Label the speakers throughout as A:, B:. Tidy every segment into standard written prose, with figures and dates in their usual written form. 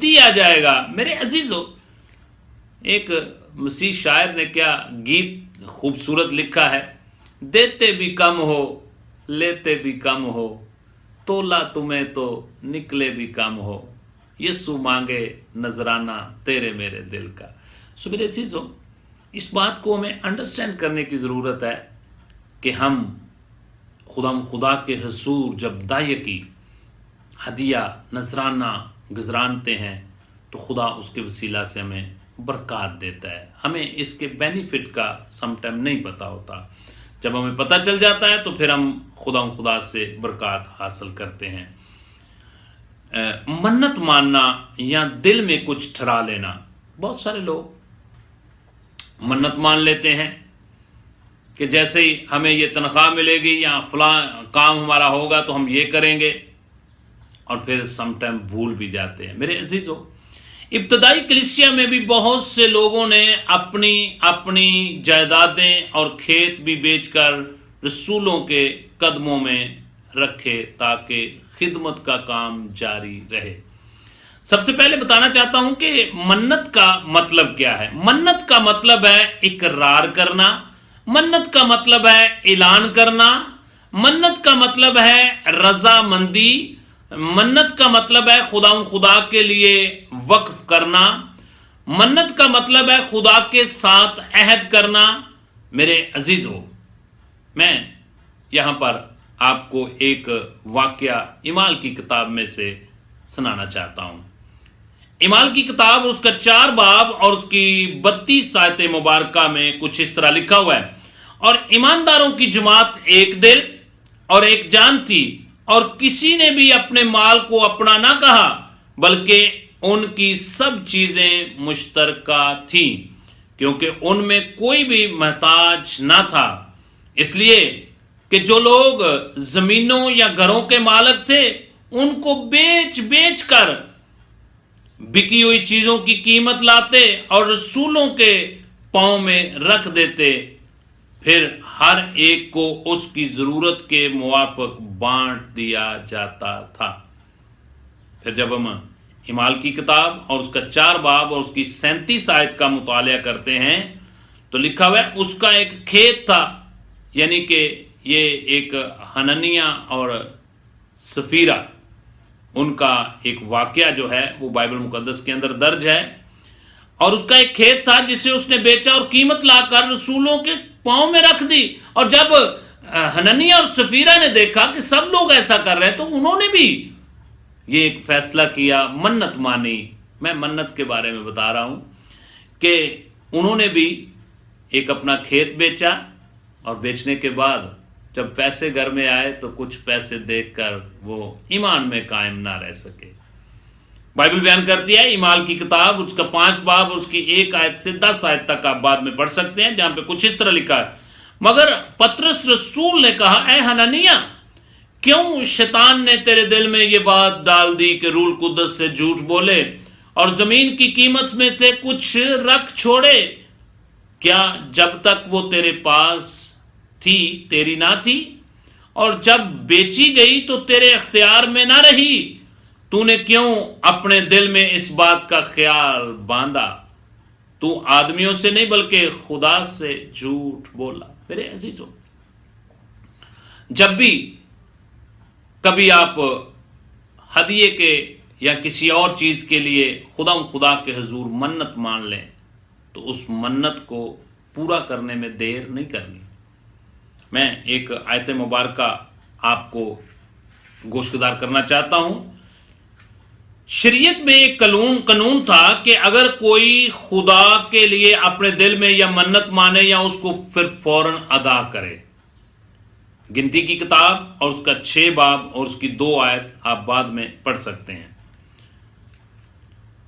A: دیا جائے گا۔ میرے عزیزو، ایک مسیح شاعر نے کیا گیت خوبصورت لکھا ہے، دیتے بھی کم ہو لیتے بھی کم ہو، تولا تمہیں تو نکلے بھی کم ہو، یسوع مانگے نذرانہ تیرے میرے دل کا۔ سو میرے عزیزو، اس بات کو ہمیں انڈرسٹینڈ کرنے کی ضرورت ہے کہ ہم خدا کے حضور جب دائیں کی ہدیہ نذرانہ گزرانتے ہیں تو خدا اس کے وسیلہ سے ہمیں برکات دیتا ہے۔ ہمیں اس کے بینیفٹ کا سم ٹائم نہیں پتا ہوتا، جب ہمیں پتہ چل جاتا ہے تو پھر ہم خدا سے برکات حاصل کرتے ہیں۔ منت ماننا یا دل میں کچھ ٹھہرا لینا، بہت سارے لوگ منت مان لیتے ہیں کہ جیسے ہی ہمیں یہ تنخواہ ملے گی یا فلاں کام ہمارا ہوگا تو ہم یہ کریں گے، اور پھر سم ٹائم بھول بھی جاتے ہیں۔ میرے عزیزو، ابتدائی کلیسیا میں بھی بہت سے لوگوں نے اپنی جائیدادیں اور کھیت بھی بیچ کر رسولوں کے قدموں میں رکھے تاکہ خدمت کا کام جاری رہے۔ سب سے پہلے بتانا چاہتا ہوں کہ منت کا مطلب کیا ہے۔ منت کا مطلب ہے اقرار کرنا، منت کا مطلب ہے اعلان کرنا، منت کا مطلب ہے رضامندی، منت کا مطلب ہے خدا کے لیے وقف کرنا، منت کا مطلب ہے خدا کے ساتھ عہد کرنا۔ میرے عزیزو، میں یہاں پر آپ کو ایک واقعہ اعمال کی کتاب میں سے سنانا چاہتا ہوں۔ اعمال کی کتاب اور اس کا 4 باب اور اس کی 32 آیت مبارکہ میں کچھ اس طرح لکھا ہوا ہے، اور ایمانداروں کی جماعت ایک دل اور ایک جان تھی، اور کسی نے بھی اپنے مال کو اپنا نہ کہا، بلکہ ان کی سب چیزیں مشترکہ تھیں، کیونکہ ان میں کوئی بھی محتاج نہ تھا۔ اس لیے کہ جو لوگ زمینوں یا گھروں کے مالک تھے ان کو بیچ کر بکی ہوئی چیزوں کی قیمت لاتے اور رسولوں کے پاؤں میں رکھ دیتے، پھر ہر ایک کو اس کی ضرورت کے موافق بانٹ دیا جاتا تھا۔ پھر جب ہم اعمال کی کتاب اور اس کا 4 باب اور اس کی 37 آیت کا مطالعہ کرتے ہیں تو لکھا ہوا ہے اس کا ایک کھیت تھا، یعنی کہ یہ ایک حنانیہ اور سفیرہ، ان کا ایک واقعہ جو ہے وہ بائبل مقدس کے اندر درج ہے، اور اس کا ایک کھیت تھا جسے اس نے بیچا اور قیمت لا کر رسولوں کے پاؤں میں رکھ دی۔ اور جب حنانیہ اور سفیرہ نے دیکھا کہ سب لوگ ایسا کر رہے تو انہوں نے بھی یہ ایک فیصلہ کیا، منت مانی۔ میں منت کے بارے میں بتا رہا ہوں کہ انہوں نے بھی ایک اپنا کھیت بیچا، اور بیچنے کے بعد جب پیسے گھر میں آئے تو کچھ پیسے دیکھ کر وہ ایمان میں قائم نہ رہ سکے۔ بائبل بیان کرتی ہے، اعمال کی کتاب اس کا 5 باب اور اس کی 1 آیت سے 10 آیت تک آپ بعد میں پڑھ سکتے ہیں، جہاں پہ کچھ اس طرح لکھا ہے، مگر پطرس رسول نے کہا، اے حنانیہ، کیوں شیطان نے تیرے دل میں یہ بات ڈال دی کہ روح القدس سے جھوٹ بولے اور زمین کی قیمت میں سے کچھ رکھ چھوڑے؟ کیا جب تک وہ تیرے پاس تھی تیری نہ تھی، اور جب بیچی گئی تو تیرے اختیار میں نہ رہی؟ تو نے کیوں اپنے دل میں اس بات کا خیال باندھا؟ تو آدمیوں سے نہیں بلکہ خدا سے جھوٹ بولا۔ میرے عزیزو، جب بھی کبھی آپ ہدیے کے یا کسی اور چیز کے لیے خدا کے حضور منت مان لیں تو اس منت کو پورا کرنے میں دیر نہیں کرنی۔ میں ایک آیت مبارکہ آپ کو گوشگدار کرنا چاہتا ہوں۔ شریعت میں ایک قانون تھا کہ اگر کوئی خدا کے لیے اپنے دل میں یا منت مانے یا اس کو پھر فوراً ادا کرے۔ گنتی کی کتاب اور اس کا 6 باب اور اس کی 2 آیت آپ بعد میں پڑھ سکتے ہیں۔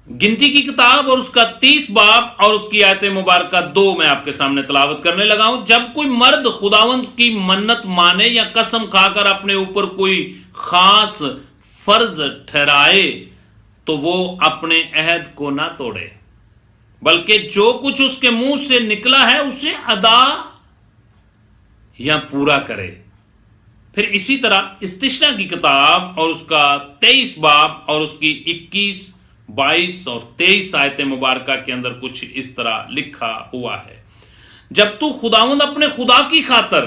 A: گنتی کی کتاب اور اس کا 30 باب اور اس کی آیت مبارکہ 2 میں آپ کے سامنے تلاوت کرنے لگا ہوں۔ جب کوئی مرد خداوند کی منت مانے یا قسم کھا کر اپنے اوپر کوئی خاص فرض ٹھہرائے تو وہ اپنے عہد کو نہ توڑے، بلکہ جو کچھ اس کے منہ سے نکلا ہے اسے ادا یا پورا کرے۔ پھر اسی طرح استثنا کی کتاب اور اس کا 23 باب اور اس کی 21 22 اور 23 آیت مبارکہ کے اندر کچھ اس طرح لکھا ہوا ہے، جب تو خداوند اپنے خدا کی خاطر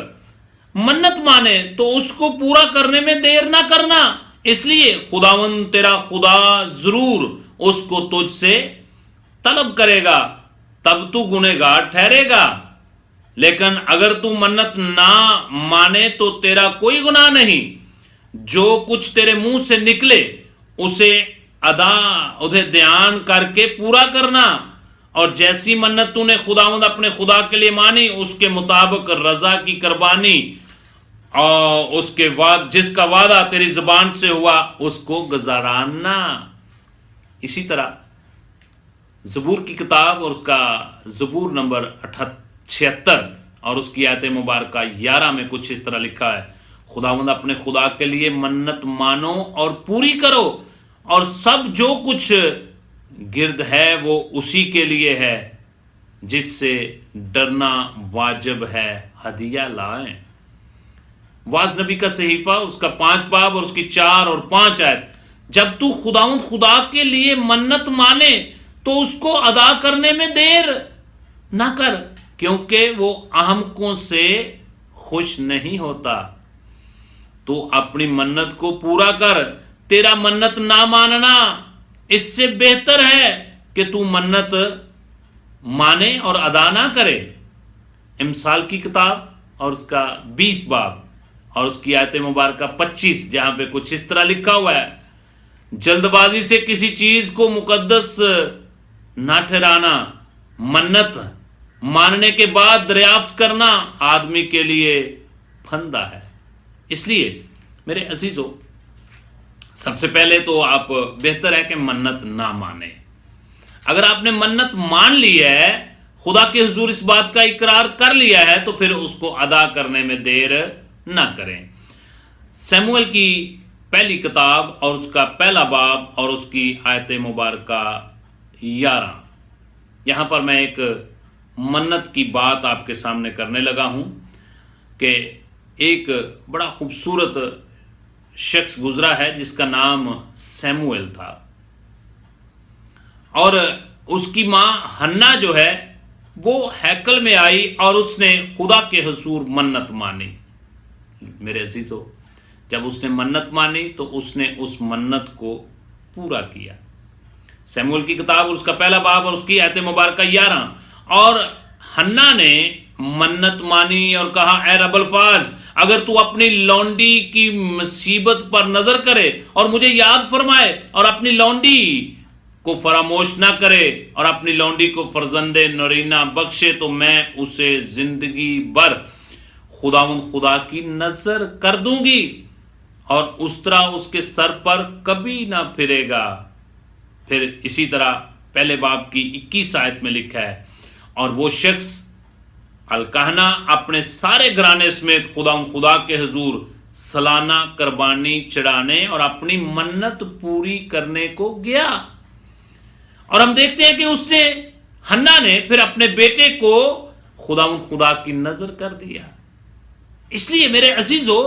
A: منت مانے تو اس کو پورا کرنے میں دیر نہ کرنا، اس لیے خداوند تیرا خدا ضرور اس کو تجھ سے طلب کرے گا، تب تو گنہگار ٹھہرے گا، لیکن اگر تو منت نہ مانے تو تیرا کوئی گناہ نہیں، جو کچھ تیرے منہ سے نکلے اسے دھیان کر کے پورا کرنا، اور جیسی منت تو نے خداوند اپنے خدا کے لیے مانی اس کے مطابق رضا کی قربانی اور اس کے جس کا وعدہ تیری زبان سے ہوا اس کو گزارانا۔ اسی طرح زبور کی کتاب اور اس کا زبور نمبر 76 اور اس کی آیت مبارکہ 11 میں کچھ اس طرح لکھا ہے، خداوند اپنے خدا کے لیے منت مانو اور پوری کرو، اور سب جو کچھ گرد ہے وہ اسی کے لیے ہے، جس سے ڈرنا واجب ہے، ہدیہ لائیں۔ واعظ نبی کا صحیفہ اس کا 5 باب اور اس کی 4 اور 5 آیت، جب تو خداوند خدا کے لیے منت مانے تو اس کو ادا کرنے میں دیر نہ کر، کیونکہ وہ احمقوں سے خوش نہیں ہوتا۔ تو اپنی منت کو پورا کر، تیرا منت نہ ماننا اس سے بہتر ہے کہ تو منت مانے اور ادا نہ کرے۔ امثال کی کتاب اور اس کا 20 باب اور اس کی آیت مبارکہ 25، جہاں پہ کچھ اس طرح لکھا ہوا ہے، جلد بازی سے کسی چیز کو مقدس نہ ٹھہرانا، منت ماننے کے بعد دریافت کرنا آدمی کے لیے پھندہ ہے۔ اس لیے میرے عزیزو، سب سے پہلے تو آپ بہتر ہے کہ منت نہ مانیں۔ اگر آپ نے منت مان لی ہے، خدا کے حضور اس بات کا اقرار کر لیا ہے، تو پھر اس کو ادا کرنے میں دیر نہ کریں۔ سیموئیل کی پہلی کتاب اور اس کا 1 باب اور اس کی آیت مبارکہ 11، یہاں پر میں ایک منت کی بات آپ کے سامنے کرنے لگا ہوں کہ ایک بڑا خوبصورت شخص گزرا ہے جس کا نام سیموئیل تھا، اور اس کی ماں ہنا جو ہے وہ ہیکل میں آئی اور اس نے خدا کے حضور منت مانی۔ میرے عزیزو، جب اس نے منت مانی تو اس نے اس منت کو پورا کیا۔ سیموئیل کی کتاب اور اس کا 1 باب اور اس کی آیت مبارکہ 11، اور ہنا نے منت مانی اور کہا، اے رب الفاظ، اگر تو اپنی لونڈی کی مصیبت پر نظر کرے اور مجھے یاد فرمائے اور اپنی لونڈی کو فراموش نہ کرے اور اپنی لونڈی کو فرزند نورینہ بخشے، تو میں اسے زندگی بھر خداوند خدا کی نظر کر دوں گی، اور اس طرح اس کے سر پر کبھی نہ پھرے گا۔ پھر اسی طرح 1 باب کی 21 آیت میں لکھا ہے، اور وہ شخص الکہنہ اپنے سارے گھرانے سمیت خدا کے حضور سالانہ قربانی چڑھانے اور اپنی منت پوری کرنے کو گیا۔ اور ہم دیکھتے ہیں کہ اس نے ہنا نے پھر اپنے بیٹے کو خدا کی نظر کر دیا۔ اس لیے میرے عزیزو،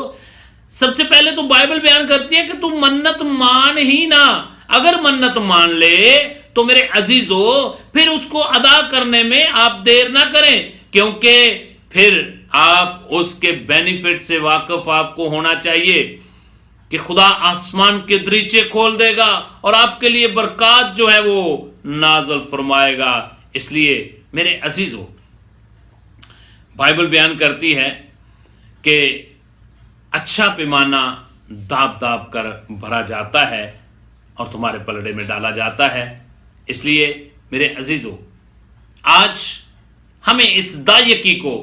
A: سب سے پہلے تو بائبل بیان کرتی ہے کہ تم منت مان ہی نہ، اگر منت مان لے تو میرے عزیزو پھر اس کو ادا کرنے میں آپ دیر نہ کریں، کیونکہ پھر آپ اس کے بینیفٹ سے واقف آپ کو ہونا چاہیے کہ خدا آسمان کے دریچے کھول دے گا اور آپ کے لیے برکات جو ہے وہ نازل فرمائے گا۔ اس لیے میرے عزیزو، بائبل بیان کرتی ہے کہ اچھا پیمانہ داب داب کر بھرا جاتا ہے اور تمہارے پلڑے میں ڈالا جاتا ہے۔ اس لیے میرے عزیزو، آج ہمیں اس دائیکی کو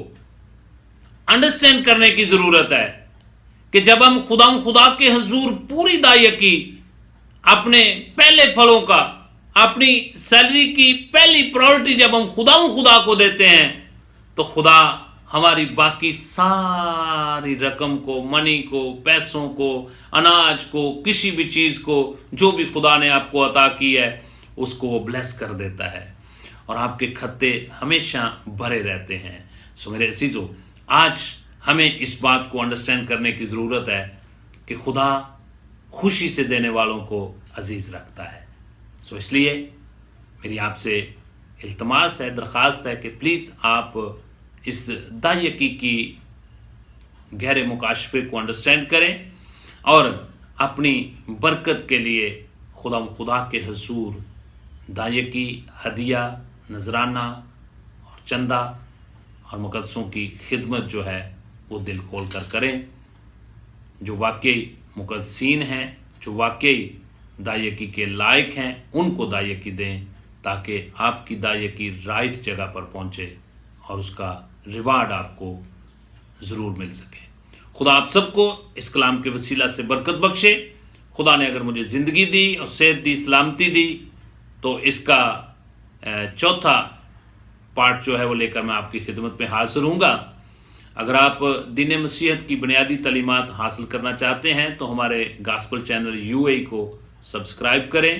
A: انڈرسٹینڈ کرنے کی ضرورت ہے کہ جب ہم خدا کے حضور پوری دائیکی اپنے پہلے پھلوں کا، اپنی سیلری کی پہلی پرائورٹی جب ہم خدا کو دیتے ہیں، تو خدا ہماری باقی ساری رقم کو، منی کو، پیسوں کو، اناج کو، کسی بھی چیز کو جو بھی خدا نے آپ کو عطا کی ہے اس کو وہ بلیس کر دیتا ہے، اور آپ کے کھتے ہمیشہ بھرے رہتے ہیں۔ سو میرے عزیزو، آج ہمیں اس بات کو انڈرسٹینڈ کرنے کی ضرورت ہے کہ خدا خوشی سے دینے والوں کو عزیز رکھتا ہے۔ سو اس لیے میری آپ سے التماس ہے، درخواست ہے کہ پلیز آپ اس داعیکی کی گہرے مکاشفے کو انڈرسٹینڈ کریں اور اپنی برکت کے لیے خدا کے حضور داعیکی، ہدیہ، نذرانہ اور چندہ اور مقدسوں کی خدمت جو ہے وہ دل کھول کر کریں. جو واقعی مقدسین ہیں، جو واقعی داعیکی کے لائق ہیں، ان کو داعیکی دیں تاکہ آپ کی داعیکی رائٹ جگہ پر پہنچے اور اس کا ریوارڈ آپ کو ضرور مل سکے. خدا آپ سب کو اس کلام کے وسیلہ سے برکت بخشے. خدا نے اگر مجھے زندگی دی اور صحت دی، سلامتی دی، تو اس کا چوتھا پارٹ جو ہے وہ لے کر میں آپ کی خدمت میں حاضر ہوں گا. اگر آپ دین مسیحیت کی بنیادی تعلیمات حاصل کرنا چاہتے ہیں تو ہمارے گاسپل چینل UAE کو سبسکرائب کریں